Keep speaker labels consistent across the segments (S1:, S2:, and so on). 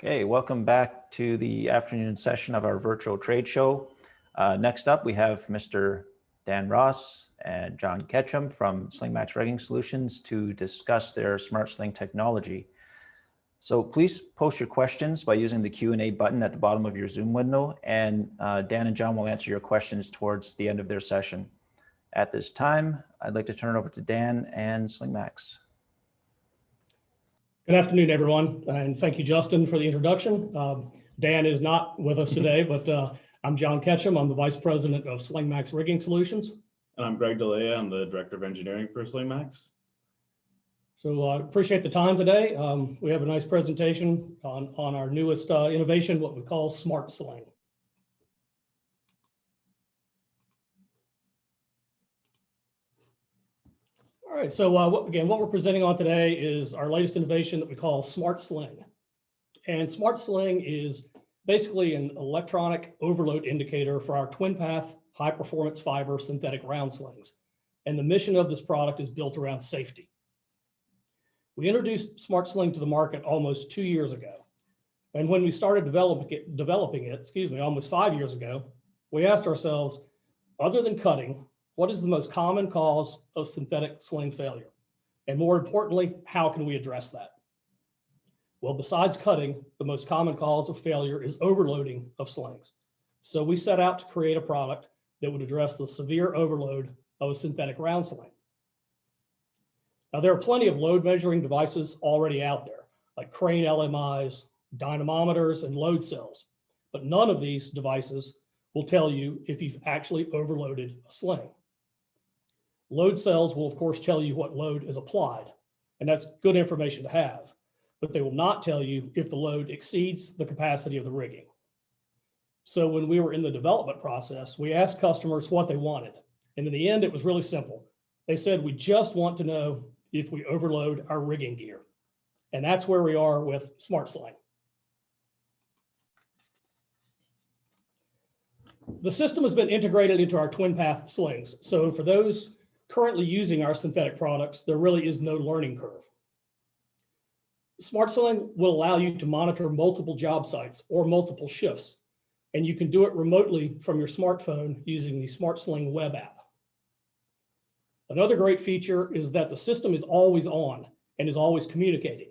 S1: Okay, welcome back to the afternoon session of our virtual trade show. Next up, we have Mr. Dan Ross and John Ketchum from Slingmax Rigging Solutions to discuss their Smart Sling technology. So please post your questions by using the Q&A button at the bottom of your Zoom window, and Dan and John will answer your questions towards the end of their session. At this time, I'd like to turn it over to Dan and Slingmax.
S2: Good afternoon, everyone, and thank you, Justin, for the introduction. Dan is not with us today, but I'm John Ketchum. I'm the Vice President of Slingmax Rigging Solutions.
S3: And I'm Greg DeLea. I'm the Director of Engineering for Slingmax.
S2: So I appreciate the time today. We have a nice presentation on our newest innovation, what we call Smart Sling. All right, so what we're presenting on today is our latest innovation that we call Smart Sling. And Smart Sling is basically an electronic overload indicator for our twin path high performance fiber synthetic round slings. And the mission of this product is built around safety. We introduced Smart Sling to the market almost 2 years ago. And when we started developing it, almost 5 years ago, we asked ourselves, other than cutting, what is the most common cause of synthetic sling failure? And more importantly, how can we address that? Well, besides cutting, the most common cause of failure is overloading of slings. So we set out to create a product that would address the severe overload of a synthetic round sling. Now, there are plenty of load measuring devices already out there, like crane LMIs, dynamometers, and load cells, but none of these devices will tell you if you've actually overloaded a sling. Load cells will, of course, tell you what load is applied, and that's good information to have, but they will not tell you if the load exceeds the capacity of the rigging. So when we were in the development process, we asked customers what they wanted, and in the end, it was really simple. They said, we just want to know if we overload our rigging gear, and that's where we are with Smart Sling. The system has been integrated into our twin path slings, so for those currently using our synthetic products, there really is no learning curve. Smart Sling will allow you to monitor multiple job sites or multiple shifts, and you can do it remotely from your smartphone using the Smart Sling web app. Another great feature is that the system is always on and is always communicating,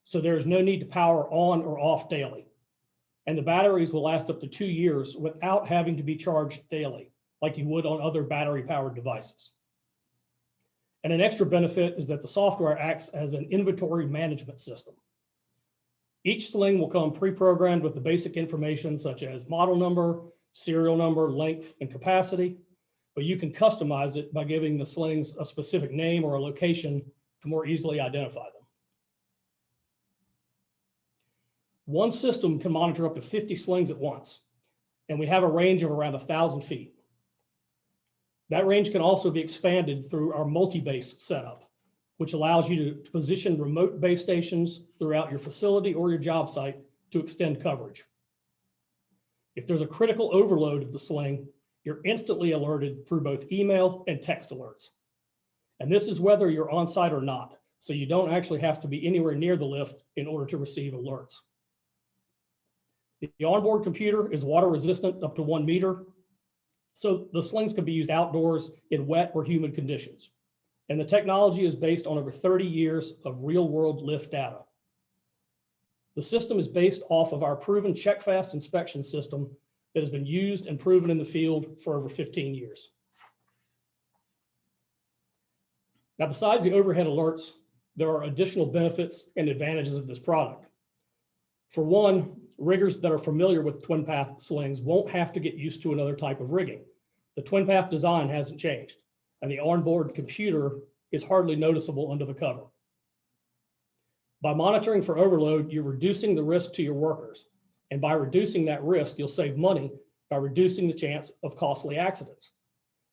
S2: so there is no need to power on or off daily. And the batteries will last up to 2 years without having to be charged daily, like you would on other battery-powered devices. And an extra benefit is that the software acts as an inventory management system. Each sling will come pre-programmed with the basic information such as model number, serial number, length, and capacity, but you can customize it by giving the slings a specific name or a location to more easily identify them. One system can monitor up to 50 slings at once, and we have a range of around 1,000 feet. That range can also be expanded through our multi-base setup, which allows you to position remote base stations throughout your facility or your job site to extend coverage. If there's a critical overload of the sling, you're instantly alerted through both email and text alerts. And this is whether you're on site or not, so you don't actually have to be anywhere near the lift in order to receive alerts. The onboard computer is water resistant up to 1 meter, so the slings can be used outdoors in wet or humid conditions. And the technology is based on over 30 years of real world lift data. The system is based off of our proven check-fast inspection system that has been used and proven in the field for over 15 years. Now, besides the overhead alerts, there are additional benefits and advantages of this product. For one, riggers that are familiar with twin path slings won't have to get used to another type of rigging. The twin path design hasn't changed, and the onboard computer is hardly noticeable under the cover. By monitoring for overload, you're reducing the risk to your workers. And by reducing that risk, you'll save money by reducing the chance of costly accidents.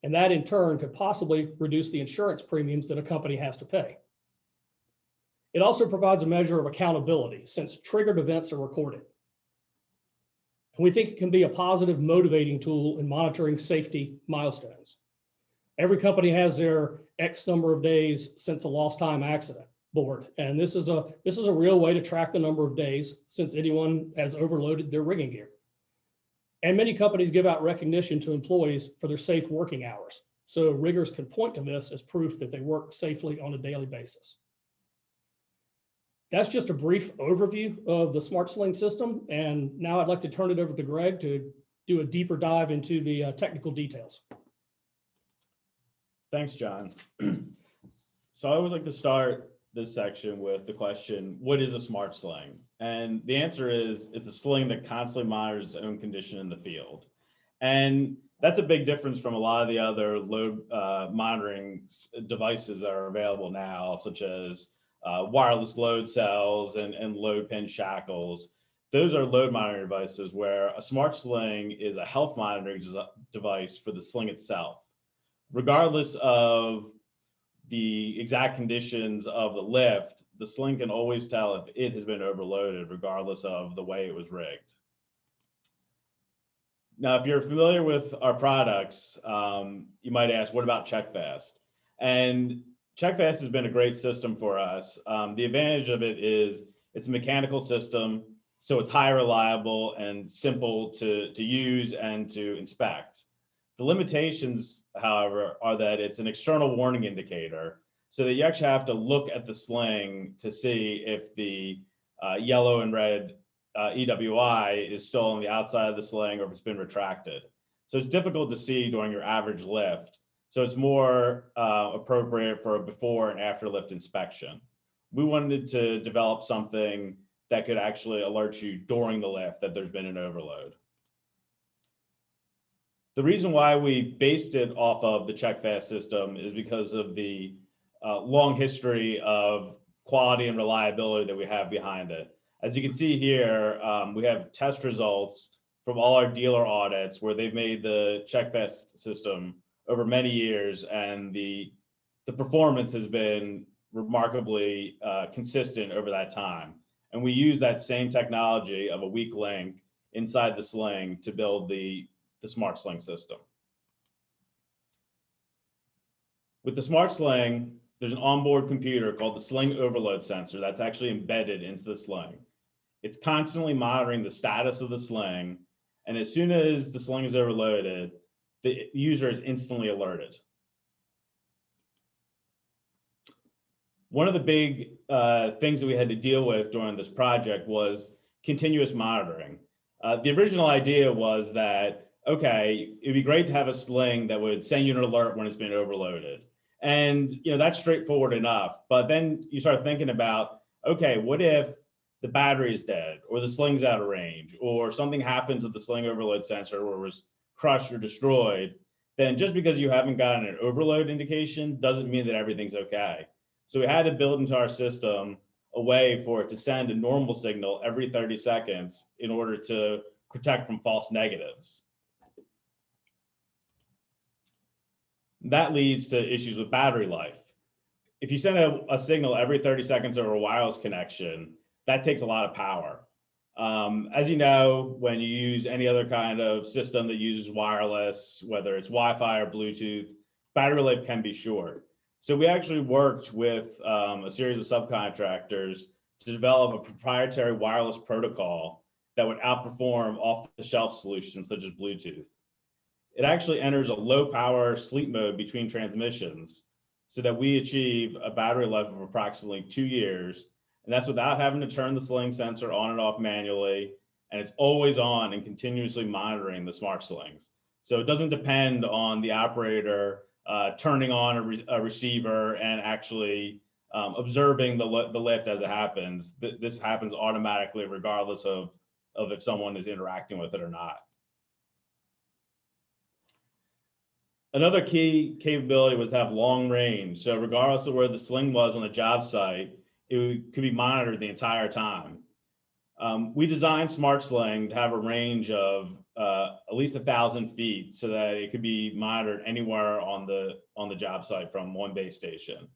S2: And that in turn could possibly reduce the insurance premiums that a company has to pay. It also provides a measure of accountability since triggered events are recorded. And we think it can be a positive motivating tool in monitoring safety milestones. Every company has their X number of days since a lost time accident, board. And this is a real way to track the number of days since anyone has overloaded their rigging gear. And many companies give out recognition to employees for their safe working hours. So riggers can point to this as proof that they work safely on a daily basis. That's just a brief overview of the Smart Sling system. And now I'd like to turn it over to Greg to do a deeper dive into the technical details.
S3: Thanks, John. So I always like to start this section with the question, what is a smart sling? And the answer is it's a sling that constantly monitors its own condition in the field. And that's a big difference from a lot of the other load monitoring devices that are available now, such as wireless load cells and load pin shackles. Those are load monitoring devices, where a smart sling is a health monitoring device for the sling itself. Regardless of the exact conditions of the lift, the sling can always tell if it has been overloaded, regardless of the way it was rigged. Now, if you're familiar with our products, you might ask, what about CheckFast? And CheckFast has been a great system for us. The advantage of it is it's a mechanical system, so it's high reliable and simple to use and to inspect. The limitations, however, are that it's an external warning indicator, so that you actually have to look at the sling to see if the yellow and red EWI is still on the outside of the sling or if it's been retracted. So it's difficult to see during your average lift. So it's more appropriate for a before and after lift inspection. We wanted to develop something that could actually alert you during the lift that there's been an overload. The reason why we based it off of the CheckFast system is because of the long history of quality and reliability that we have behind it. As you can see here, we have test results from all our dealer audits where they've made the CheckFast system over many years, and the performance has been remarkably consistent over that time. And we use that same technology of a weak link inside the sling to build the Smart Sling system. With the Smart Sling, there's an onboard computer called the Sling overload sensor that's actually embedded into the sling. It's constantly monitoring the status of the sling, and as soon as the sling is overloaded, the user is instantly alerted. One of the big things that we had to deal with during this project was continuous monitoring. The original idea was that, okay, it'd be great to have a sling that would send you an alert when it's been overloaded. And that's straightforward enough. But then you start thinking about, okay, what if the battery is dead, or the sling's out of range, or something happens with the sling overload sensor where it was crushed or destroyed? Then just because you haven't gotten an overload indication doesn't mean that everything's okay. So we had to build into our system a way for it to send a normal signal every 30 seconds in order to protect from false negatives. That leads to issues with battery life. If you send a signal every 30 seconds over a wireless connection, that takes a lot of power. As you know, when you use any other kind of system that uses wireless, whether it's Wi-Fi or Bluetooth, battery life can be short. So we actually worked with a series of subcontractors to develop a proprietary wireless protocol that would outperform off-the-shelf solutions such as Bluetooth. It actually enters a low power sleep mode between transmissions so that we achieve a battery life of approximately 2 years. And that's without having to turn the sling sensor on and off manually. And it's always on and continuously monitoring the smart slings. So it doesn't depend on the operator turning on a receiver and actually observing the lift as it happens. This happens automatically regardless of if someone is interacting with it or not. Another key capability was to have long range. So regardless of where the sling was on the job site, it could be monitored the entire time. We designed Smart Sling to have a range of at least 1,000 feet so that it could be monitored anywhere on the job site from one base station.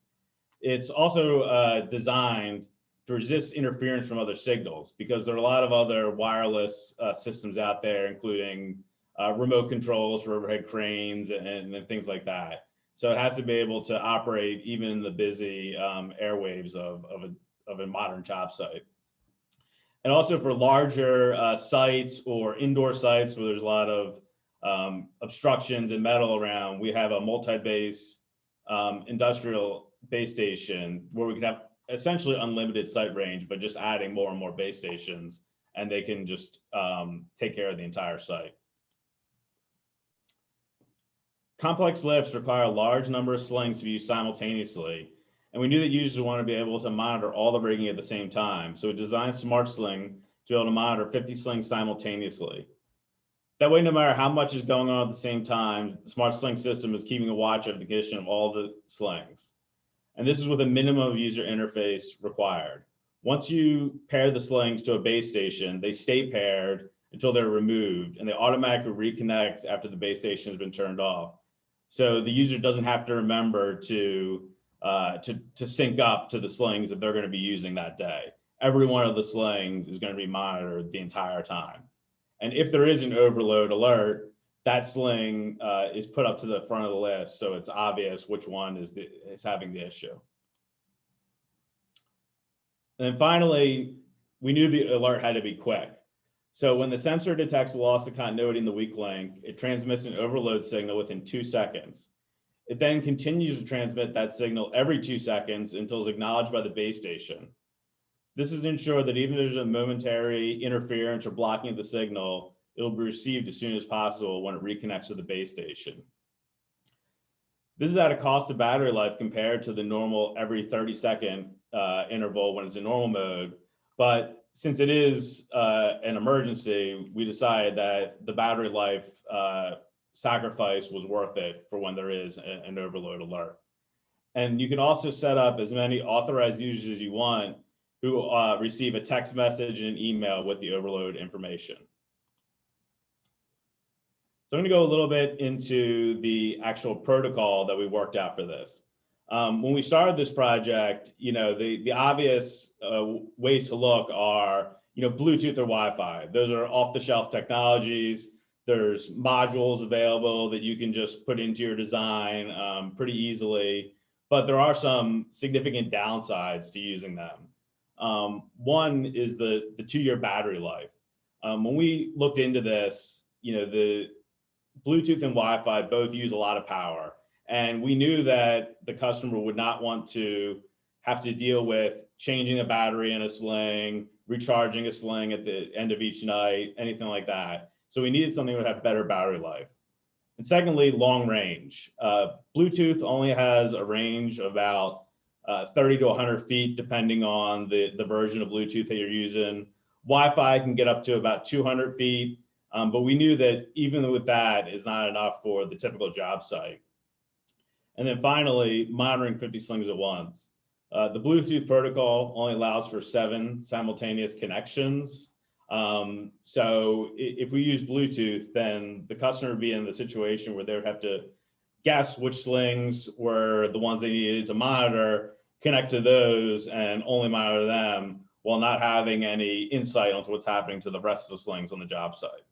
S3: It's also designed to resist interference from other signals, because there are a lot of other wireless systems out there, including remote controls for overhead cranes and things like that. So it has to be able to operate even in the busy airwaves of a modern job site. And also for larger sites or indoor sites where there's a lot of obstructions and metal around, we have a multi-base industrial base station where we can have essentially unlimited site range, but just adding more and more base stations, and they can just take care of the entire site. Complex lifts require a large number of slings to be used simultaneously, and we knew that users want to be able to monitor all the rigging at the same time. So we designed Smart Sling to be able to monitor 50 slings simultaneously. That way, no matter how much is going on at the same time, the Smart Sling system is keeping a watch of the condition of all the slings. And this is with a minimum of user interface required. Once you pair the slings to a base station, they stay paired until they're removed, and they automatically reconnect after the base station has been turned off. So the user doesn't have to remember to sync up to the slings that they're going to be using that day. Every one of the slings is going to be monitored the entire time. And if there is an overload alert, that sling is put up to the front of the list, so it's obvious which one is having the issue. And then finally, we knew the alert had to be quick. So when the sensor detects a loss of continuity in the weak link, it transmits an overload signal within 2 seconds. It then continues to transmit that signal every 2 seconds until it's acknowledged by the base station. This is to ensure that even if there's a momentary interference or blocking of the signal, it'll be received as soon as possible when it reconnects to the base station. This is at a cost of battery life compared to the normal every 30-second interval when it's in normal mode. But since it is an emergency, we decided that the battery life sacrifice was worth it for when there is an overload alert. And you can also set up as many authorized users as you want who receive a text message and an email with the overload information. So I'm going to go a little bit into the actual protocol that we worked out for this. When we started this project, the obvious ways to look are, Bluetooth or Wi-Fi. Those are off-the-shelf technologies. There's modules available that you can just put into your design pretty easily, but there are some significant downsides to using them. One is the 2-year battery life. When we looked into this, the Bluetooth and Wi-Fi both use a lot of power. And we knew that the customer would not want to have to deal with changing a battery in a sling, recharging a sling at the end of each night, anything like that. So we needed something that would have better battery life. And secondly, long range. Bluetooth only has a range of about 30 to 100 feet, depending on the version of Bluetooth that you're using. Wi-Fi can get up to about 200 feet, but we knew that even with that is not enough for the typical job site. And then finally, monitoring 50 slings at once. The Bluetooth protocol only allows for 7 simultaneous connections. So if we use Bluetooth, then the customer would be in the situation where they would have to guess which slings were the ones they needed to monitor, connect to those, and only monitor them while not having any insight onto what's happening to the rest of the slings on the job site.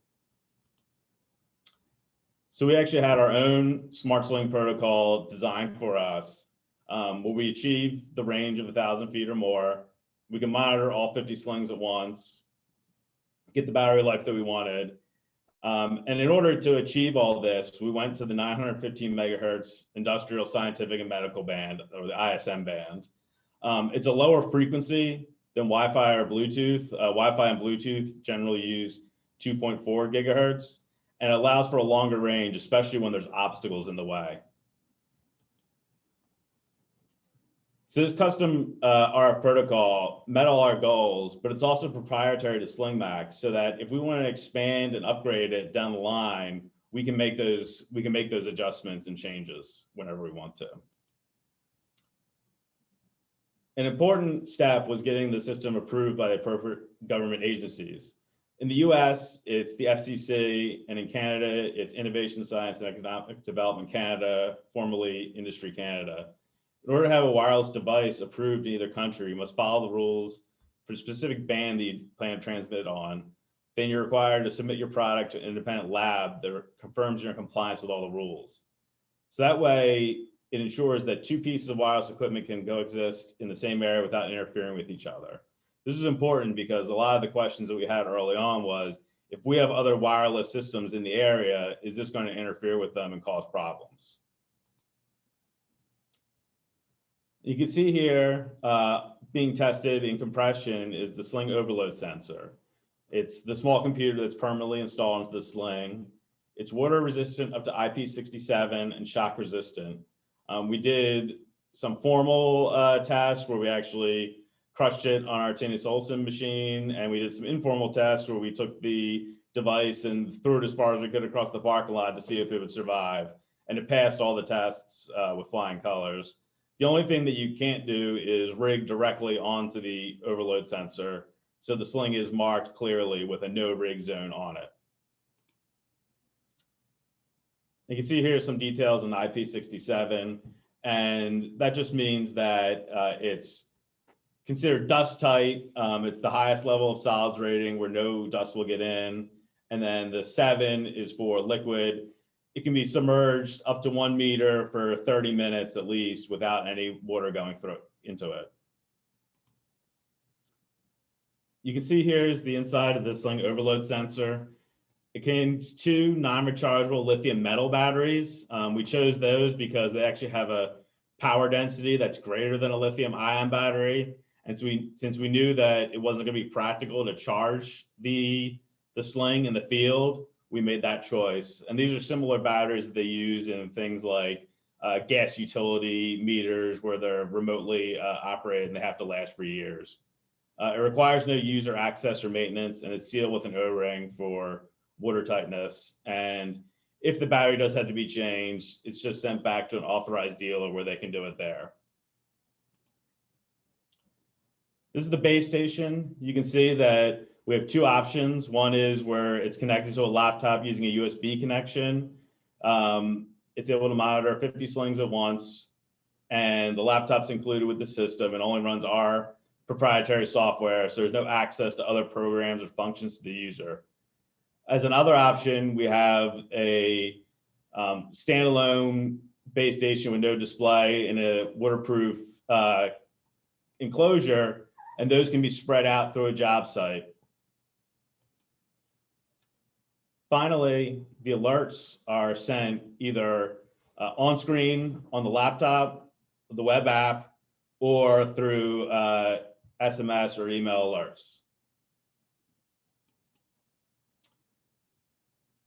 S3: So we actually had our own Smart Sling protocol designed for us, where we achieve the range of 1,000 feet or more. We can monitor all 50 slings at once, get the battery life that we wanted. And in order to achieve all this, we went to the 915 megahertz industrial, scientific, and medical band, or the ISM band. It's a lower frequency than Wi-Fi or Bluetooth. Wi-Fi and Bluetooth generally use 2.4 gigahertz. And it allows for a longer range, especially when there's obstacles in the way. So this custom RF protocol met all our goals, but it's also proprietary to Slingmax, so that if we want to expand and upgrade it down the line, we can make those adjustments and changes whenever we want to. An important step was getting the system approved by the appropriate government agencies. In the US, it's the FCC, and in Canada, it's Innovation, Science, and Economic Development Canada, formerly Industry Canada. In order to have a wireless device approved in either country, you must follow the rules for the specific band that you plan to transmit on. Then you're required to submit your product to an independent lab that confirms your compliance with all the rules. So that way, it ensures that two pieces of wireless equipment can coexist in the same area without interfering with each other. This is important because a lot of the questions that we had early on was, if we have other wireless systems in the area, is this going to interfere with them and cause problems? You can see here, being tested in compression is the Sling overload sensor. It's the small computer that's permanently installed into the Sling. It's water resistant up to IP67 and shock resistant. We did some formal tests where we actually crushed it on our Tennis Olson machine, and we did some informal tests where we took the device and threw it as far as we could across the parking lot to see if it would survive. And it passed all the tests with flying colors. The only thing that you can't do is rig directly onto the overload sensor. So the Sling is marked clearly with a no rig zone on it. You can see here some details on the IP67, and that just means that it's considered dust tight. It's the highest level of solids rating where no dust will get in. And then the 7 is for liquid. It can be submerged up to 1 meter for 30 minutes at least without any water going through into it. You can see here is the inside of the Sling overload sensor. It contains 2 non-rechargeable lithium metal batteries. We chose those because they actually have a power density that's greater than a lithium ion battery. And so since we knew that it wasn't going to be practical to charge the Sling in the field, we made that choice. And these are similar batteries that they use in things like gas utility meters where they're remotely operated and they have to last for years. It requires no user access or maintenance, and it's sealed with an O-ring for water tightness. And if the battery does have to be changed, it's just sent back to an authorized dealer where they can do it there. This is the base station. You can see that we have 2 options. One is where it's connected to a laptop using a USB connection. It's able to monitor 50 slings at once, and the laptop's included with the system and only runs our proprietary software, so there's no access to other programs or functions to the user. As another option, we have a standalone base station with no display in a waterproof enclosure, and those can be spread out through a job site. Finally, the alerts are sent either on screen on the laptop, the web app, or through SMS or email alerts.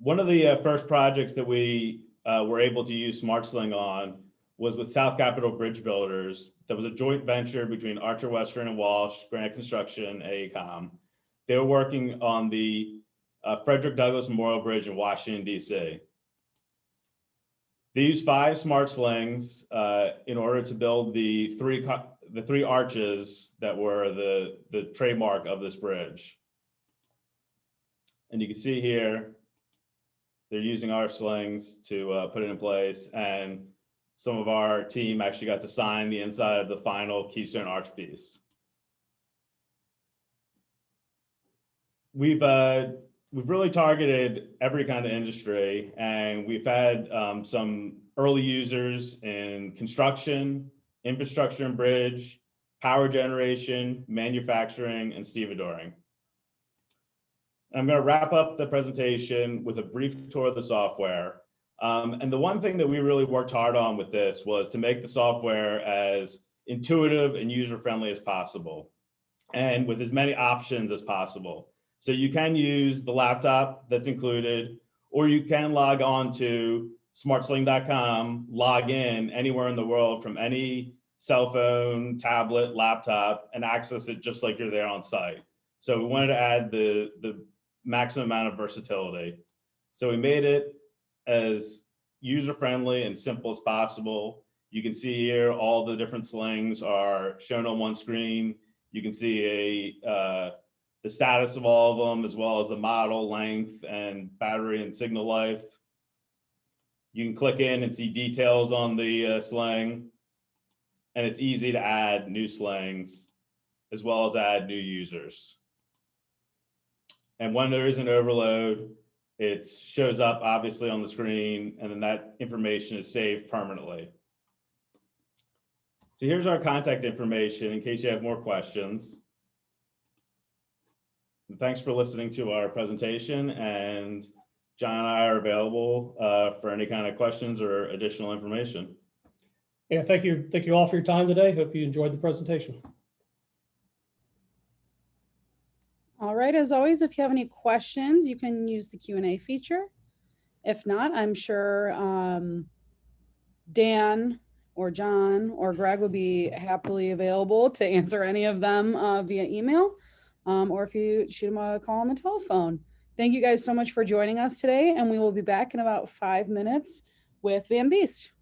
S3: One of the first projects that we were able to use SmartSling on was with South Capitol Bridge Builders. That was a joint venture between Archer Western and Walsh, Granite Construction, AECOM. They were working on the Frederick Douglass Memorial Bridge in Washington, D.C. They used 5 smart slings in order to build the three arches that were the trademark of this bridge. And you can see here, they're using our slings to put it in place, and some of our team actually got to sign the inside of the final Keystone Arch piece. We've really targeted every kind of industry, and we've had some early users in construction, infrastructure and bridge, power generation, manufacturing, and stevedoring. I'm going to wrap up the presentation with a brief tour of the software. And the one thing that we really worked hard on with this was to make the software as intuitive and user-friendly as possible, and with as many options as possible. So you can use the laptop that's included, or you can log on to smartsling.com, log in anywhere in the world from any cell phone, tablet, laptop, and access it just like you're there on site. So we wanted to add the maximum amount of versatility. So we made it as user-friendly and simple as possible. You can see here all the different slings are shown on one screen. You can see the status of all of them, as well as the model, length, and battery and signal life. You can click in and see details on the sling, and it's easy to add new slings, as well as add new users. And when there is an overload, it shows up obviously on the screen, and then that information is saved permanently. So here's our contact information in case you have more questions. And thanks for listening to our presentation, and John and I are available for any kind of questions or additional information.
S2: Yeah, thank you all for your time today. Hope you enjoyed the presentation.
S4: All right, as always, if you have any questions, you can use the Q&A feature. If not, I'm sure Dan or John or Greg would be happily available to answer any of them via email, or if you shoot them a call on the telephone. Thank you guys so much for joining us today, and we will be back in about 5 minutes with Van Beest.